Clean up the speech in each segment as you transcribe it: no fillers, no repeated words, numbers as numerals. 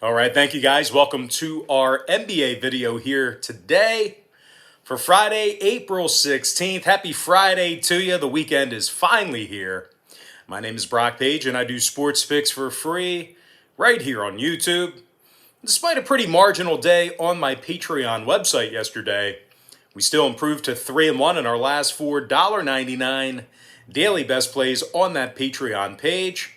All right, thank you guys. Welcome to our NBA video here today for Friday, April 16th. Happy Friday to you. The weekend is finally here. My name is Brock Page and I do sports picks for free right here on YouTube. Despite a pretty marginal day on my Patreon website yesterday, we still improved to 3-1 in our last four $1.99 daily best plays on that Patreon page.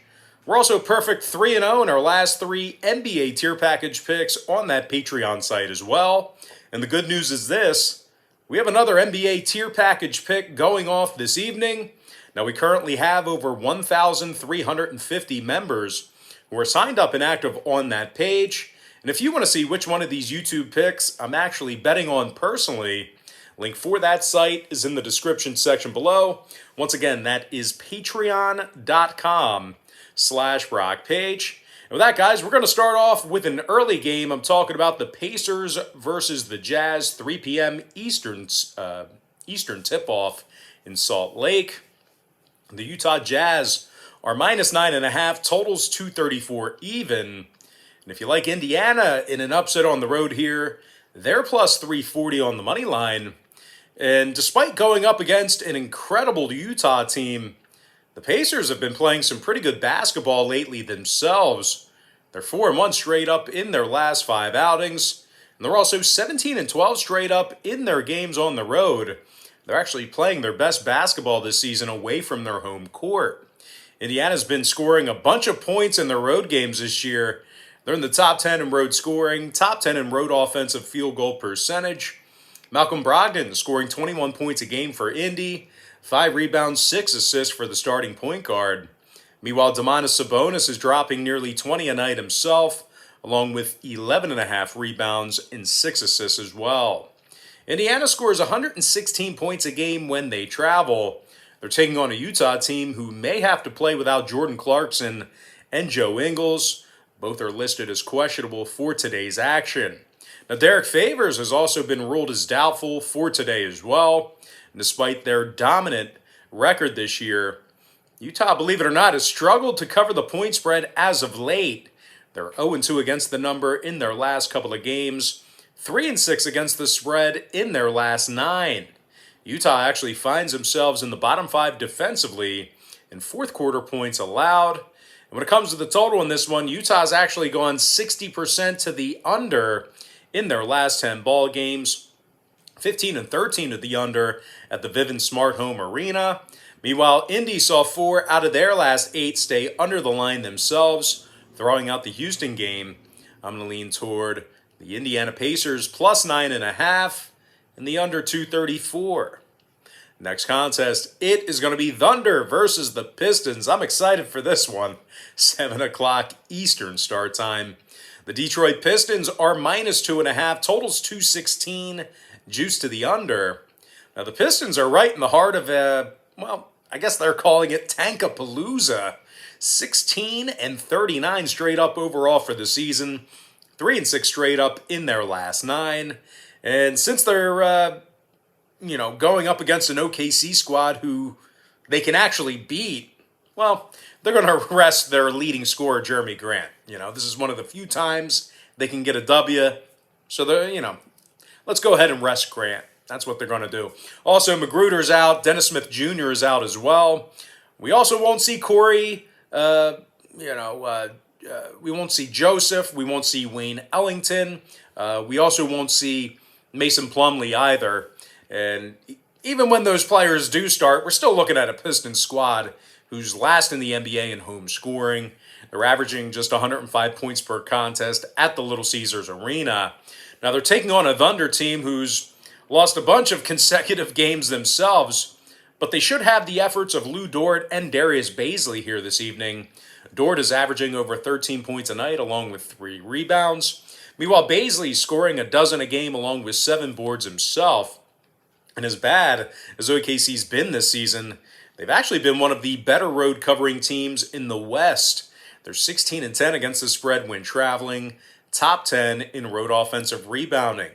We're also perfect 3-0 in our last three NBA tier package picks on that Patreon site as well. And the good news is this: we have another NBA tier package pick going off this evening. Now, we currently have over 1,350 members who are signed up and active on that page. And if you want to see which one of these YouTube picks I'm actually betting on personally, link for that site is in the description section below. Once again, that is patreon.com/BrockPage. And with that, guys, we're going to start off with an early game. I'm talking about the Pacers versus the Jazz, 3 p.m. Eastern tip-off in Salt Lake. The Utah Jazz are -9.5, totals 234 even. And if you like Indiana in an upset on the road here, they're plus 340 on the money line. And despite going up against an incredible Utah team, the Pacers have been playing some pretty good basketball lately themselves. They're 4-1 straight up in their last 5 outings. And they're also 17-12 straight up in their games on the road. They're actually playing their best basketball this season away from their home court. Indiana's been scoring a bunch of points in their road games this year. They're in the top 10 in road scoring, top 10 in road offensive field goal percentage. Malcolm Brogdon scoring 21 points a game for Indy, 5 rebounds, 6 assists for the starting point guard. Meanwhile, Domantas Sabonis is dropping nearly 20 a night himself, along with 11.5 rebounds and 6 assists as well. Indiana scores 116 points a game when they travel. They're taking on a Utah team who may have to play without Jordan Clarkson and Joe Ingles. Both are listed as questionable for today's action. Now, Derek Favors has also been ruled as doubtful for today as well. And despite their dominant record this year, Utah, believe it or not, has struggled to cover the point spread as of late. They're 0-2 against the number in their last couple of games, 3-6 against the spread in their last 9. Utah actually finds themselves in the bottom 5 defensively in fourth quarter points allowed. And when it comes to the total in this one, Utah's actually gone 60% to the under in their last 10 ball games, 15-13 to the under at the Vivint Smart Home Arena. Meanwhile, Indy saw 4 out of their last 8 stay under the line themselves. Throwing out the Houston game, I'm going to lean toward the Indiana Pacers plus 9.5 and the under 234. Next contest, it is going to be Thunder versus the Pistons. I'm excited for this one. 7 o'clock Eastern start time. The Detroit Pistons are -2.5, totals 216, juice to the under. Now, the Pistons are right in the heart of I guess they're calling it Tankapalooza. 16-39 straight up overall for the season. 3-6 straight up in their last 9. And since they're, going up against an OKC squad who they can actually beat, well, they're going to rest their leading scorer, Jeremy Grant. This is one of the few times they can get a W. So, let's go ahead and rest Grant. That's what they're going to do. Also, Magruder's out. Dennis Smith Jr. is out as well. We also won't see Corey, we won't see Joseph. We won't see Wayne Ellington. We also won't see Mason Plumlee either. And even when those players do start, we're still looking at a Pistons squad who's last in the NBA in home scoring. They're averaging just 105 points per contest at the Little Caesars Arena. Now, they're taking on a Thunder team who's lost a bunch of consecutive games themselves, but they should have the efforts of Lou Dort and Darius Bazley here this evening. Dort is averaging over 13 points a night along with 3 rebounds. Meanwhile, Bazley's scoring a dozen a game along with 7 boards himself. And as bad as OKC's been this season, they've actually been one of the better road covering teams in the West. They're 16-10 against the spread when traveling, top 10 in road offensive rebounding.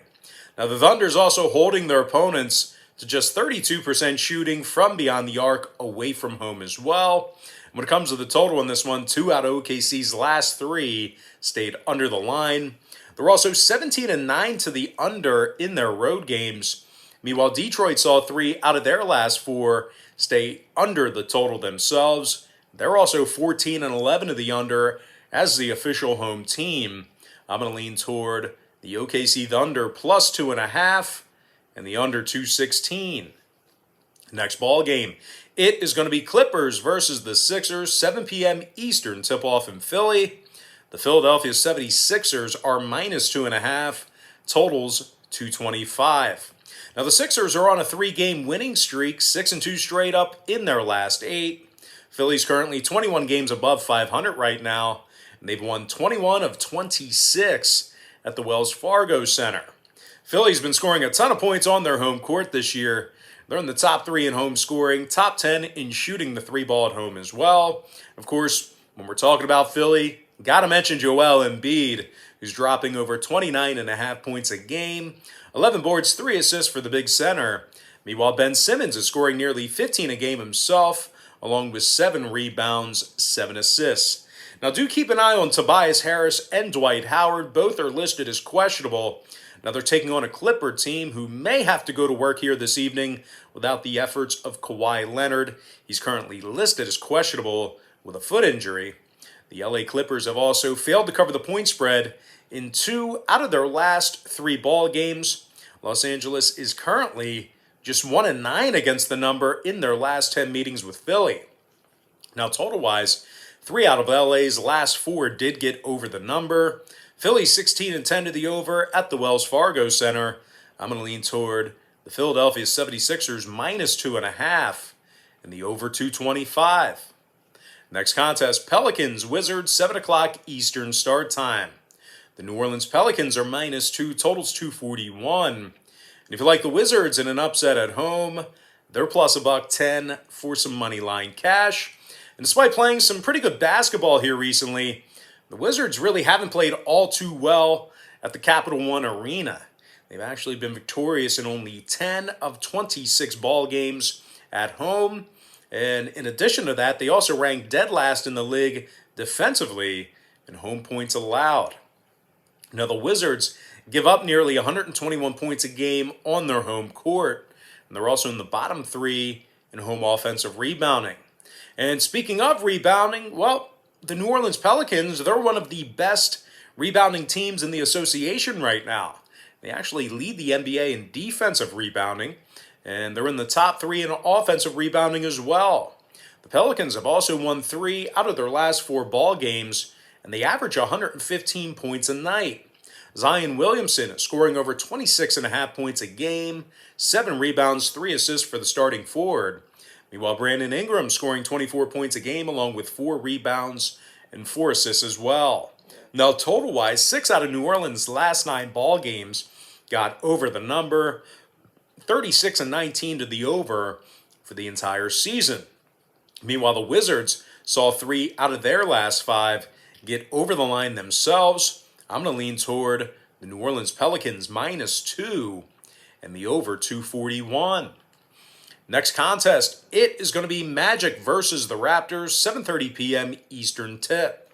Now, the Thunder's also holding their opponents to just 32% shooting from beyond the arc away from home as well. When it comes to the total in this one, 2 out of OKC's last 3 stayed under the line. They're also 17-9 to the under in their road games. Meanwhile, Detroit saw 3 out of their last 4 stay under the total themselves. They're also 14-11 to the under as the official home team. I'm going to lean toward the OKC Thunder plus 2.5 and the under 216. Next ball game, it is going to be Clippers versus the Sixers, 7 p.m. Eastern tip-off in Philly. The Philadelphia 76ers are minus 2.5, totals 225. Now the Sixers are on a 3-game winning streak, 6-2 straight up in their last 8. Philly's currently 21 games above 500 right now, and they've won 21 of 26 at the Wells Fargo Center. Philly's been scoring a ton of points on their home court this year. They're in the top 3 in home scoring, top 10 in shooting the 3-ball at home as well. Of course, when we're talking about Philly, got to mention Joel Embiid, who's dropping over 29.5 points a game, 11 boards, 3 assists for the big center. Meanwhile, Ben Simmons is scoring nearly 15 a game himself, along with 7 rebounds, 7 assists. Now, do keep an eye on Tobias Harris and Dwight Howard. Both are listed as questionable. Now, they're taking on a Clipper team who may have to go to work here this evening without the efforts of Kawhi Leonard. He's currently listed as questionable with a foot injury. The LA Clippers have also failed to cover the point spread in 2 out of their last 3 ball games. Los Angeles is currently just 1-9 against the number in their last 10 meetings with Philly. Now, total-wise, 3 out of LA's last 4 did get over the number. Philly 16-10 to the over at the Wells Fargo Center. I'm going to lean toward the Philadelphia 76ers minus 2.5 and the over 225. Next contest, Pelicans, Wizards, 7 o'clock Eastern start time. The New Orleans Pelicans are minus 2, totals 241. And if you like the Wizards in an upset at home, they're plus $110 for some money line cash. And despite playing some pretty good basketball here recently, the Wizards really haven't played all too well at the Capital One Arena. They've actually been victorious in only 10 of 26 ball games at home. And in addition to that, they also rank dead last in the league defensively in home points allowed. Now, the Wizards give up nearly 121 points a game on their home court, and they're also in the bottom 3 in home offensive rebounding. And speaking of rebounding, well, the New Orleans Pelicans, they're one of the best rebounding teams in the association right now. They actually lead the NBA in defensive rebounding, and they're in the top 3 in offensive rebounding as well. The Pelicans have also won 3 out of their last 4 ball games, and they average 115 points a night. Zion Williamson is scoring over 26.5 points a game, 7 rebounds, 3 assists for the starting forward. Meanwhile, Brandon Ingram scoring 24 points a game along with 4 rebounds and 4 assists as well. Now, total-wise, 6 out of New Orleans' last 9 ball games got over the number, 36-19 to the over for the entire season. Meanwhile, the Wizards saw 3 out of their last 5 get over the line themselves. I'm going to lean toward the New Orleans Pelicans minus 2 and the over 241. Next contest, it is going to be Magic versus the Raptors, 7:30 p.m. Eastern tip.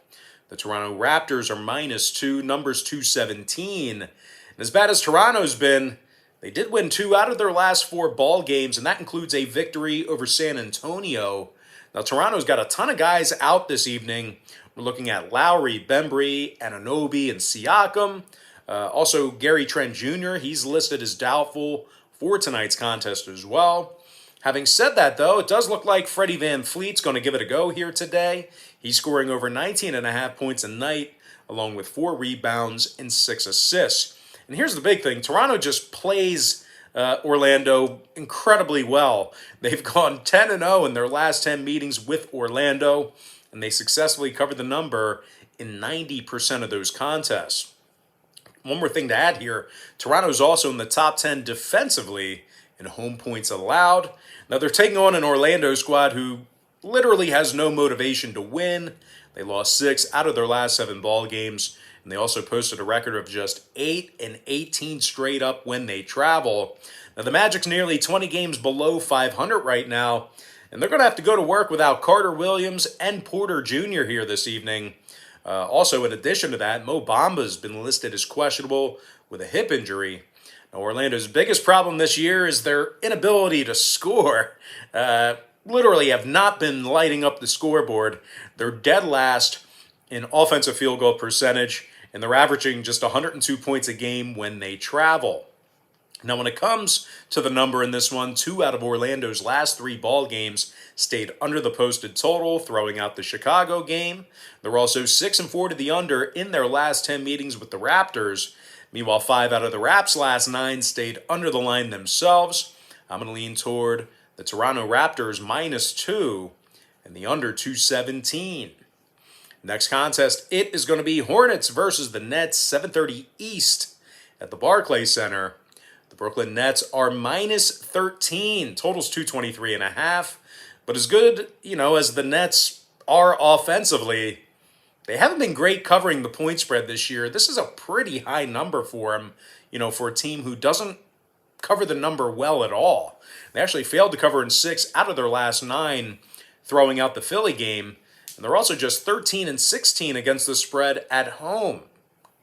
The Toronto Raptors are minus 2, numbers 217. And as bad as Toronto's been, they did win 2 out of their last 4 ball games, and that includes a victory over San Antonio. Now, Toronto's got a ton of guys out this evening. We're looking at Lowry, Bembry, Anunoby, and Siakam. Also, Gary Trent Jr., he's listed as doubtful for tonight's contest as well. Having said that, though, it does look like Freddie Van Fleet's going to give it a go here today. He's scoring over 19.5 points a night, along with 4 rebounds and 6 assists. And here's the big thing. Toronto just plays Orlando incredibly well. They've gone 10-0 in their last 10 meetings with Orlando, and they successfully covered the number in 90% of those contests. One more thing to add here. Toronto's also in the top 10 defensively in home points allowed. Now, they're taking on an Orlando squad who literally has no motivation to win. They lost 6 out of their last 7 ball games, and they also posted a record of just 8-18 straight up when they travel. Now, the Magic's nearly 20 games below 500 right now, And they're going to have to go to work without Carter Williams and Porter Jr. here this evening. Also, in addition to that, Mo Bamba's been listed as questionable with a hip injury. Now, Orlando's biggest problem this year is their inability to score. Literally have not been lighting up the scoreboard. They're dead last in offensive field goal percentage, and they're averaging just 102 points a game when they travel. Now, when it comes to the number in this one, 2 out of Orlando's last 3 ball games stayed under the posted total, throwing out the Chicago game. They're also 6-4 to the under in their last 10 meetings with the Raptors. Meanwhile, 5 out of the Raps' last 9 stayed under the line themselves. I'm going to lean toward the Toronto Raptors -2 and the under 217. Next contest, it is going to be Hornets versus the Nets, 7:30 East at the Barclays Center. The Brooklyn Nets are -13. Total's 223.5. But as good, as the Nets are offensively, they haven't been great covering the point spread this year. This is a pretty high number for them, for a team who doesn't cover the number well at all. They actually failed to cover in 6 out of their last 9, throwing out the Philly game. And they're also just 13-16 against the spread at home.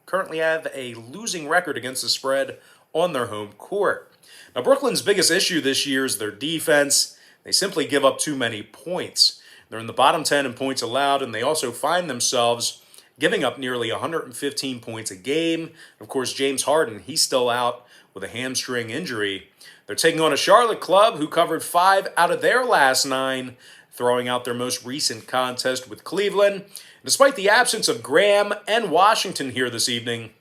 Currently have a losing record against the spread on their home court. Now, Brooklyn's biggest issue this year is their defense. They simply give up too many points. They're in the bottom 10 in points allowed, and they also find themselves giving up nearly 115 points a game. Of course, James Harden, he's still out with a hamstring injury. They're taking on a Charlotte club who covered 5 out of their last 9, throwing out their most recent contest with Cleveland. Despite the absence of Graham and Washington here this evening,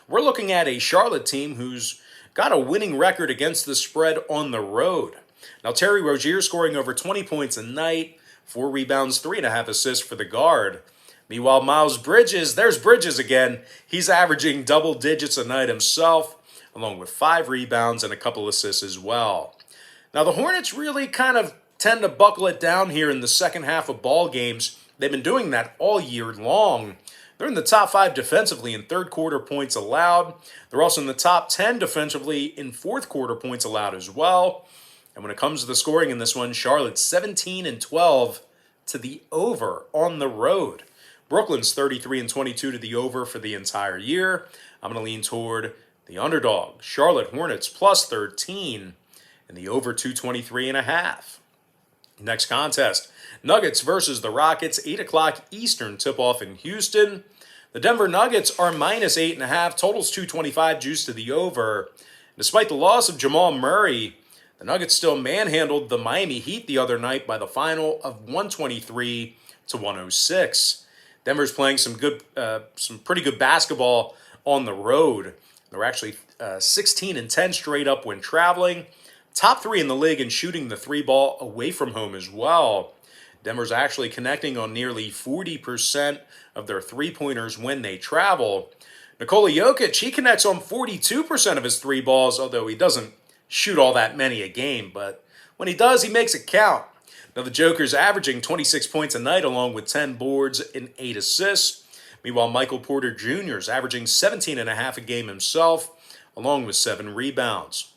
we're looking at a Charlotte team who's got a winning record against the spread on the road. Now, Terry Rozier scoring over 20 points a night, 4 rebounds, 3.5 assists for the guard. Meanwhile, Miles Bridges, there's Bridges again. He's averaging double digits a night himself, along with 5 rebounds and a couple assists as well. Now, the Hornets really kind of tend to buckle it down here in the second half of ball games. They've been doing that all year long. They're in the top 5 defensively in third quarter points allowed. They're also in the top 10 defensively in fourth quarter points allowed as well. And when it comes to the scoring in this one, Charlotte's 17-12 to the over on the road. Brooklyn's 33-22 to the over for the entire year. I'm going to lean toward the underdog, Charlotte Hornets +13 and the over 223.5. Next contest, Nuggets versus the Rockets, 8 o'clock Eastern tip-off in Houston. The Denver Nuggets are -8.5, totals 225, juice to the over. Despite the loss of Jamal Murray, the Nuggets still manhandled the Miami Heat the other night by the final of 123-106. Denver's playing some pretty good basketball on the road. They're actually 16-10 straight up when traveling. Top 3 in the league in shooting the 3 ball away from home as well. Denver's actually connecting on nearly 40% of their 3-pointers when they travel. Nikola Jokic, he connects on 42% of his 3 balls, although he doesn't shoot all that many a game. But when he does, he makes it count. Now, the Joker's averaging 26 points a night along with 10 boards and 8 assists. Meanwhile, Michael Porter Jr. is averaging 17.5 a game himself, along with 7 rebounds.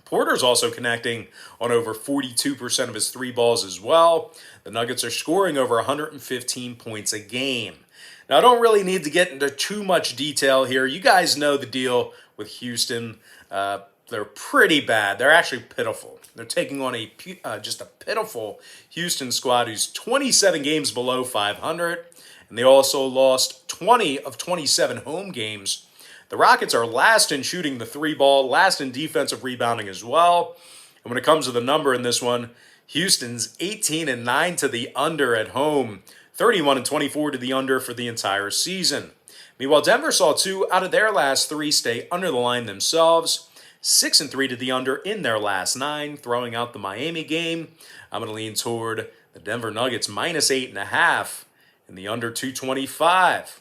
Porter's also connecting on over 42% of his 3 balls as well. The Nuggets are scoring over 115 points a game. Now, I don't really need to get into too much detail here. You guys know the deal with Houston. They're pretty bad. They're actually pitiful. They're taking on just a pitiful Houston squad who's 27 games below 500. And they also lost 20 of 27 home games. The Rockets are last in shooting the 3 ball, last in defensive rebounding as well. And when it comes to the number in this one, Houston's 18-9 to the under at home, 31-24 to the under for the entire season. Meanwhile, Denver saw 2 out of their last 3 stay under the line themselves, 6-3 to the under in their last 9, throwing out the Miami game. I'm going to lean toward the Denver Nuggets -8.5 and the under 225.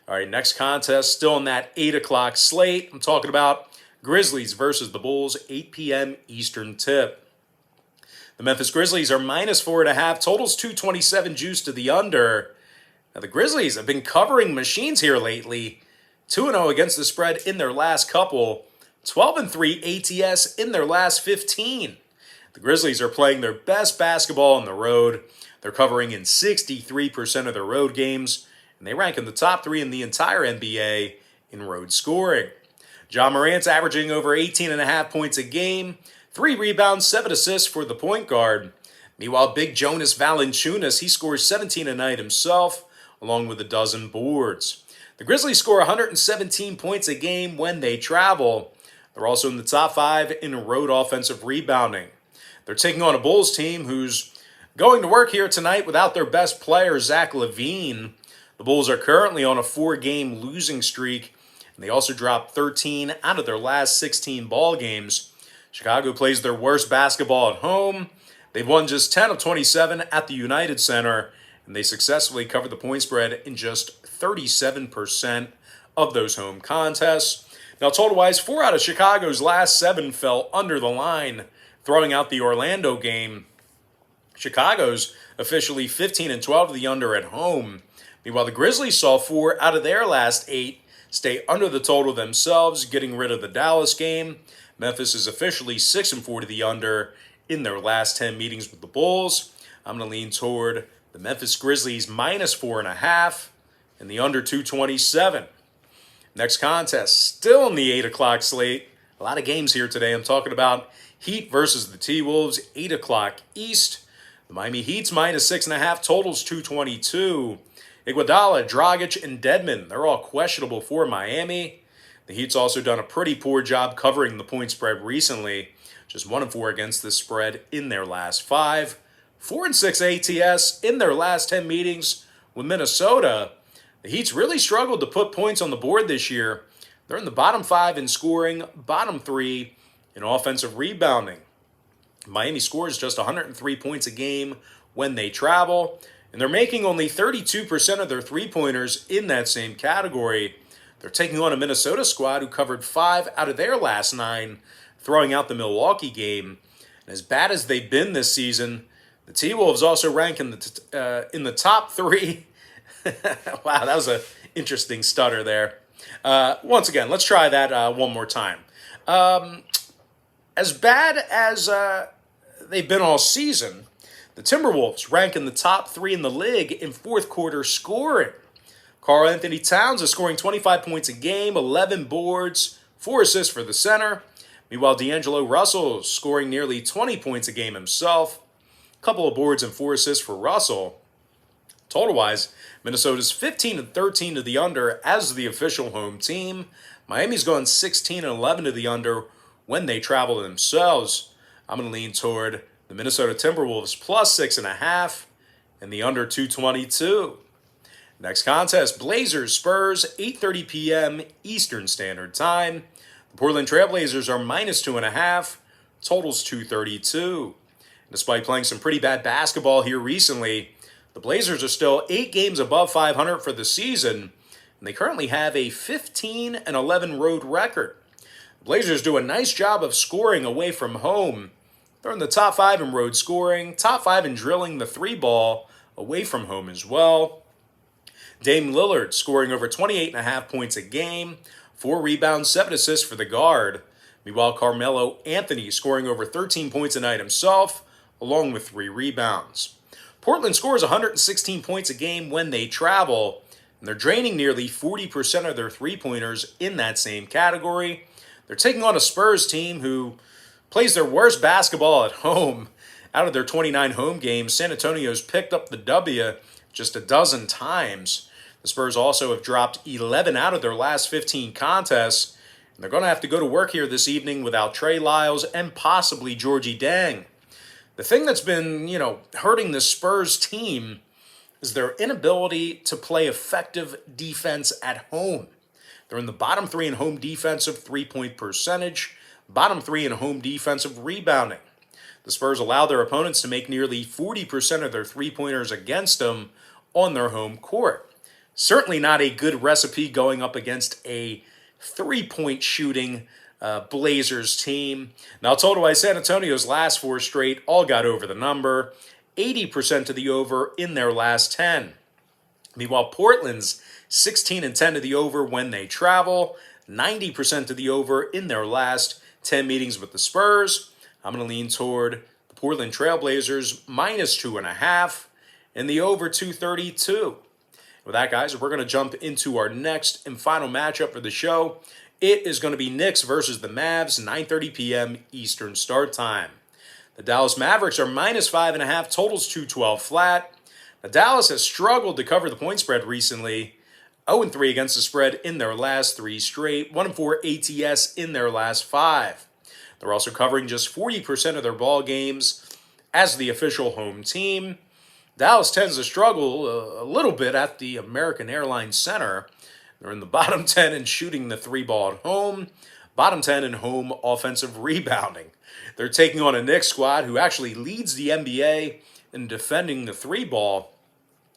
All right, next contest, still in that 8 o'clock slate. I'm talking about Grizzlies versus the Bulls, 8 p.m. Eastern tip. The Memphis Grizzlies are -4.5, totals 227, juice to the under. Now, the Grizzlies have been covering machines here lately, 2-0 against the spread in their last couple, 12-3 ATS in their last 15. The Grizzlies are playing their best basketball on the road. They're covering in 63% of their road games, and they rank in the top 3 in the entire NBA in road scoring. Ja Morant's averaging over 18.5 points a game, 3 rebounds, 7 assists for the point guard. Meanwhile, big Jonas Valanciunas, he scores 17 a night himself, along with a dozen boards. The Grizzlies score 117 points a game when they travel. They're also in the top 5 in road offensive rebounding. They're taking on a Bulls team who's going to work here tonight without their best player, Zach LaVine. The Bulls are currently on a 4-game losing streak, and they also dropped 13 out of their last 16 ball games. Chicago plays their worst basketball at home. They've won just 10 of 27 at the United Center, and they successfully covered the point spread in just 37% of those home contests. Now, total-wise, 4 out of Chicago's last 7 fell under the line, throwing out the Orlando game. Chicago's officially 15-12 to the under at home. Meanwhile, the Grizzlies saw 4 out of their last 8 stay under the total themselves, getting rid of the Dallas game. Memphis is officially 6-4 to the under in their last 10 meetings with the Bulls. I'm going to lean toward the Memphis Grizzlies -4.5 and the under 227. Next contest, still in the 8 o'clock slate. A lot of games here today. I'm talking about Heat versus the T-Wolves, 8 o'clock East. The Miami Heat's -6.5, totals 222. Iguodala, Dragic, and Dedmon, they're all questionable for Miami. The Heat's also done a pretty poor job covering the point spread recently. Just 1-4 against this spread in their last 5. 4-6 ATS in their last 10 meetings with Minnesota. The Heat's really struggled to put points on the board this year. They're in the bottom 5 in scoring, bottom 3 in offensive rebounding. Miami scores just 103 points a game when they travel, and they're making only 32% of their three-pointers in that same category. They're taking on a Minnesota squad who covered 5 out of their last 9, throwing out the Milwaukee game. And as bad as they've been this season, the T-Wolves also rank in the top 3. Wow, that was an interesting stutter there. Once again, let's try that one more time. As bad as they've been all season, the Timberwolves rank in the top 3 in the league in fourth quarter scoring. Karl Anthony Towns is scoring 25 points a game, 11 boards, 4 assists for the center. Meanwhile, D'Angelo Russell is scoring nearly 20 points a game himself. A couple of boards and 4 assists for Russell. Total-wise, Minnesota's 15-13 to the under as the official home team. Miami's gone 16-11 to the under when they travel themselves. I'm going to lean toward the Minnesota Timberwolves +6.5 and the under 222. Next contest, Blazers Spurs, 8:30 p.m. Eastern Standard Time. The Portland Trailblazers are -2.5, totals 232. Despite playing some pretty bad basketball here recently, the Blazers are still 8 games above 500 for the season, and they currently have a 15-11 road record. The Blazers do a nice job of scoring away from home. They're in the top 5 in road scoring, top 5 in drilling the 3-ball away from home as well. Dame Lillard scoring over 28.5 points a game, 4 rebounds, 7 assists for the guard. Meanwhile, Carmelo Anthony scoring over 13 points a night himself, along with 3 rebounds. Portland scores 116 points a game when they travel, and they're draining nearly 40% of their three-pointers in that same category. They're taking on a Spurs team who plays their worst basketball at home. Out of their 29 home games, San Antonio's picked up the W just a dozen times. The Spurs also have dropped 11 out of their last 15 contests, and they're going to have to go to work here this evening without Trey Lyles and possibly Georgie Deng. The thing that's been, hurting the Spurs team is their inability to play effective defense at home. They're in the bottom 3 in home defensive three-point percentage, bottom 3 in home defensive rebounding. The Spurs allow their opponents to make nearly 40% of their three-pointers against them on their home court. Certainly not a good recipe going up against a three-point shooting Blazers team. Now, total-wise, San Antonio's last 4 straight all got over the number, 80% to the over in their last 10. Meanwhile, Portland's 16-10 to the over when they travel, 90% to the over in their last 10 meetings with the Spurs. I'm going to lean toward the Portland Trailblazers minus 2.5, and the over 232. With that, guys, we're going to jump into our next and final matchup for the show. It is going to be Knicks versus the Mavs, 9:30 p.m. Eastern start time. The Dallas Mavericks are minus 5.5, totals 212 flat. Now, Dallas has struggled to cover the point spread recently. 0-3 against the spread in their last 3 straight, 1-4 ATS in their last 5. They're also covering just 40% of their ball games as the official home team. Dallas tends to struggle a little bit at the American Airlines Center. They're in the bottom 10 in shooting the 3-ball at home, bottom 10 in home offensive rebounding. They're taking on a Knicks squad who actually leads the NBA in defending the 3-ball.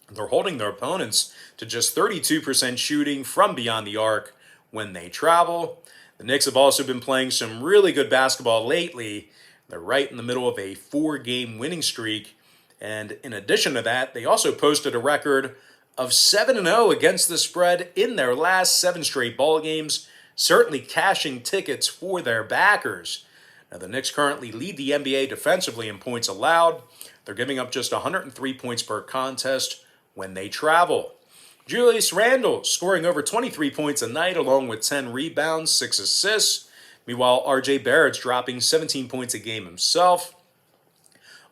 They're holding their opponents to just 32% shooting from beyond the arc when they travel. The Knicks have also been playing some really good basketball lately. They're right in the middle of a 4-game winning streak. And in addition to that, they also posted a record of 7-0 against the spread in their last 7 straight ball games, certainly cashing tickets for their backers. Now, the Knicks currently lead the NBA defensively in points allowed. They're giving up just 103 points per contest when they travel. Julius Randle scoring over 23 points a night along with 10 rebounds, 6 assists. Meanwhile, RJ Barrett's dropping 17 points a game himself,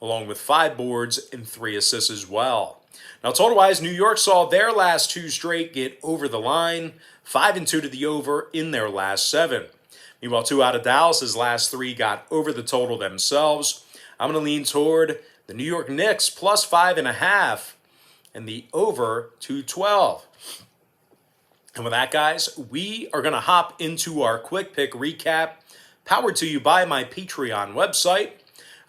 along with 5 boards and 3 assists as well. Now, total-wise, New York saw their last 2 straight get over the line, 5-2 to the over in their last 7. Meanwhile, 2 out of Dallas's last 3 got over the total themselves. I'm going to lean toward the New York Knicks plus 5.5 and the over 212. And with that, guys, we are going to hop into our quick pick recap, powered to you by my Patreon website.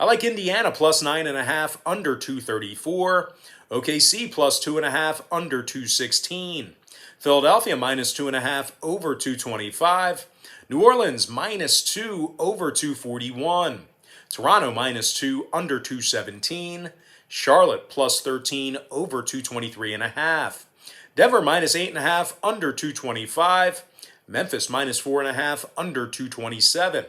I like Indiana plus 9.5 under 234. OKC plus 2.5 under 216. Philadelphia minus 2.5 over 225. New Orleans minus 2 over 241. Toronto minus 2 under 217. Charlotte plus 13 over 223.5. Denver minus 8.5 under 225. Memphis minus 4.5 under 227.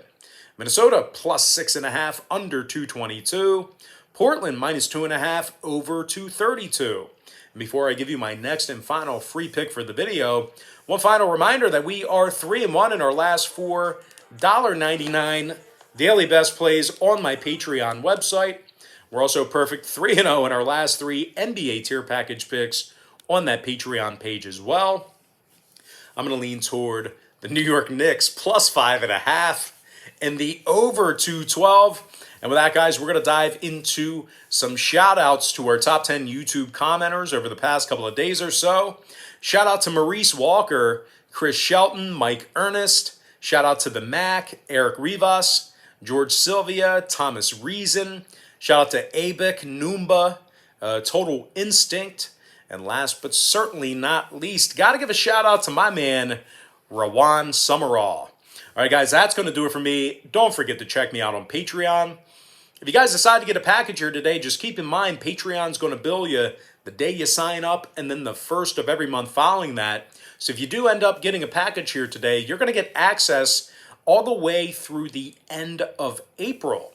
Minnesota plus 6.5 under 222. Portland minus 2.5 over 232. And before I give you my next and final free pick for the video, one final reminder that we are 3-1 in our last 4 $1.99 daily best plays on my Patreon website. We're also perfect 3-0 in our last 3 NBA tier package picks on that Patreon page as well. I'm going to lean toward the New York Knicks plus 5.5 and the over 212. And with that, guys, we're going to dive into some shout-outs to our top 10 YouTube commenters over the past couple of days or so. Shout out to Maurice Walker, Chris Shelton, Mike Ernest. Shout out to the Mac, Eric Rivas, George Sylvia, Thomas Reason. Shout out to Abik, Noomba, Total Instinct. And last but certainly not least, got to give a shout out to my man, Rawan Summerall. All right, guys, that's going to do it for me. Don't forget to check me out on Patreon. If you guys decide to get a package here today, just keep in mind Patreon's going to bill you the day you sign up and then the first of every month following that. So if you do end up getting a package here today, you're going to get access all the way through the end of April.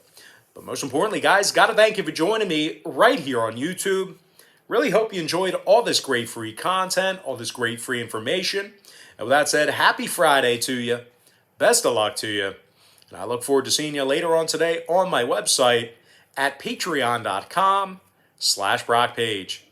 But most importantly, guys, got to thank you for joining me right here on YouTube. Really hope you enjoyed all this great free content, all this great free information. And with that said, happy Friday to you. Best of luck to you. And I look forward to seeing you later on today on my website at patreon.com/BrockPage.